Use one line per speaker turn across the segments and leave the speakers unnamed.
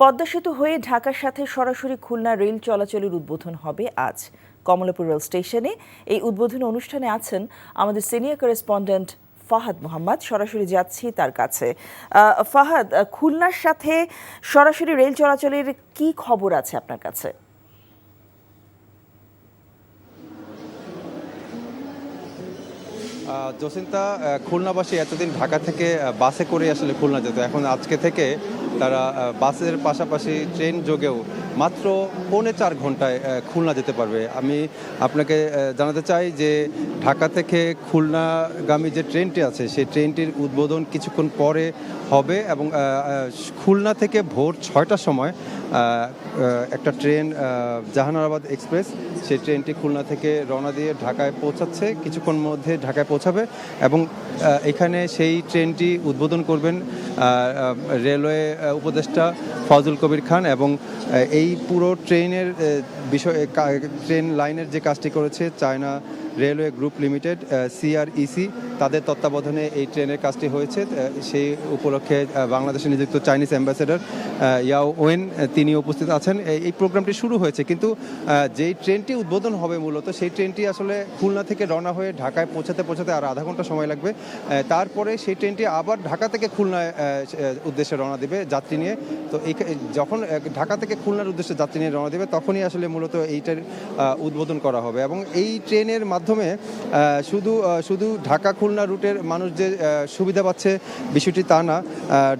পদ্মা সেতু হয়ে ঢাকার সাথে সরাসরি খুলনা রেল চলাচলের উদ্বোধন হবে আজ। কমলাপুর রেল স্টেশনে এই উদ্বোধনী অনুষ্ঠানে আছেন আমাদের সিনিয়র করেসপন্ডেন্ট ফাহাদ মোহাম্মদ। সরাসরি যাচ্ছি তার কাছে। ফাহাদ, খুলনার সাথে সরাসরি রেল চলাচলের কি খবর আছে আপনার কাছে?
জসিন্তা, খুলনাবাসী এতদিন ঢাকা থেকে বাসে করে আসলে খুলনা যেত। এখন আজকে থেকে তারা বাসের পাশাপাশি ট্রেন যোগেও মাত্র 4.25 ঘন্টায় খুলনা যেতে পারবে। আমি আপনাকে জানাতে চাই যে ঢাকা থেকে খুলনাগামী যে ট্রেনটি আছে সেই ট্রেনটির উদ্বোধন কিছুক্ষণ পরে হবে এবং খুলনা থেকে ভোর 6টার সময় একটা ট্রেন জাহানারাবাদ এক্সপ্রেস, সেই ট্রেনটি খুলনা থেকে রওনা দিয়ে ঢাকায় পৌঁছাচ্ছে, কিছুক্ষণ মধ্যে ঢাকায় পৌঁছাবে এবং এখানে সেই ট্রেনটি উদ্বোধন করবেন রেলওয়ে উপদেষ্টা ফজল কবির খান। এবং এই পুরো ট্রেনের বিষয়ে ট্রেন লাইনের যে কাজটি করেছে China railway group limited CREC, তাদের তত্ত্বাবধানে এই ট্রেনের কাজটি হয়েছে। সেই উপলক্ষে বাংলাদেশে নিযুক্ত চাইনিজ অ্যাম্বাসেডর ইয়াও ওয়েন তিনি উপস্থিত আছেন। এই প্রোগ্রামটি শুরু হয়েছে, কিন্তু যেই ট্রেনটি উদ্বোধন হবে মূলত সেই ট্রেনটি আসলে খুলনা থেকে রওনা হয়ে ঢাকায় পৌঁছাতে আর আধা ঘন্টা সময় লাগবে। তারপরে সেই ট্রেনটি আবার ঢাকা থেকে খুলনায় উদ্দেশ্যে রওনা দেবে যাত্রী নিয়ে। তো যখন ঢাকা থেকে খুলনার উদ্দেশ্যে যাত্রী নিয়ে রওনা দেবে তখনই আসলে মূলত এইটার উদ্বোধন করা হবে। এবং এই ট্রেনের মাধ্যমে শুধু ঢাকা খুলনা রুটের মানুষ যে সুবিধা পাচ্ছে বিষয়টি তা না।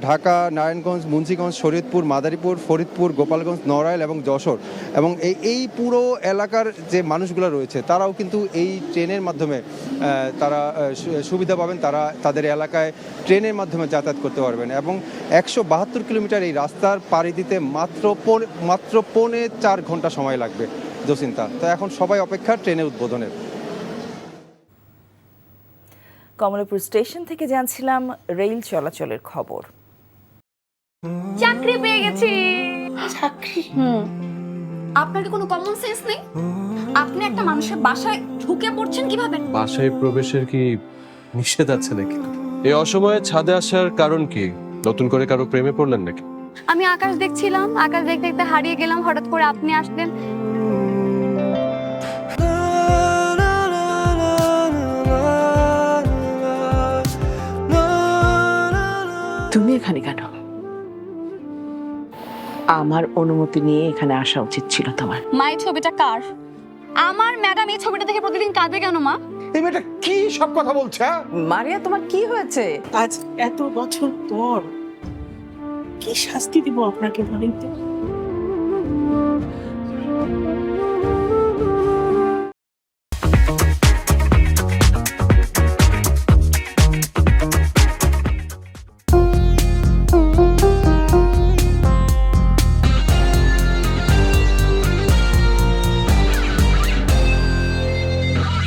ঢাকা, নারায়ণগঞ্জ, মুন্সিগঞ্জ, শরীয়তপুর, মাদারীপুর, ফরিদপুর, গোপালগঞ্জ, নড়াইল এবং যশোর এবং এই পুরো এলাকার যে মানুষগুলো রয়েছে তারাও কিন্তু এই ট্রেনের মাধ্যমে তারা সুবিধা পাবেন। তারা তাদের এলাকায় ট্রেনের মাধ্যমে যাতায়াত করতে পারবেন এবং 172 কিলোমিটার এই রাস্তার পাড়ি দিতে মাত্র 4.25 ঘন্টা সময় লাগবে জসিন্তা। তো এখন সবাই অপেক্ষা ট্রেনের উদ্বোধনের।
কমলাপুর স্টেশন থেকে জানছিলাম রেল চলাচলের খবর।
চাকরি পেয়ে গেছি।
চাকরি?
আপনার কি কোনো কমন সেন্স নেই? আপনি একটা মানুষের বাসায় ঢুকে পড়ছেন কিভাবে?
বাসায় প্রবেশের কি নিষেধ আছে নাকি? এই অসময়ে ছাদে আসার কারণ কি? নতুন করে কারো প্রেমে পড়লেন নাকি?
আমি আকাশ দেখছিলাম, আকাশ দেখতে দেখতে হারিয়ে গেলাম, হঠাৎ করে আপনি আসলেন।
তুমি এখানে কেন? আমার অনুমতি নিয়ে এখানে আসা উচিত ছিল তোমার।
মা, এই ছবিটা কার? আমার ম্যাডাম এই ছবিটা দেখে প্রতিদিন কাঁদে কেন মা?
এই মেয়েটা কি সব কথা বলছে?
মারিয়া, তোমার কি হয়েছে?
আজ এত বছর পর কি শাস্তি দিব আপনাকে বলেন তো?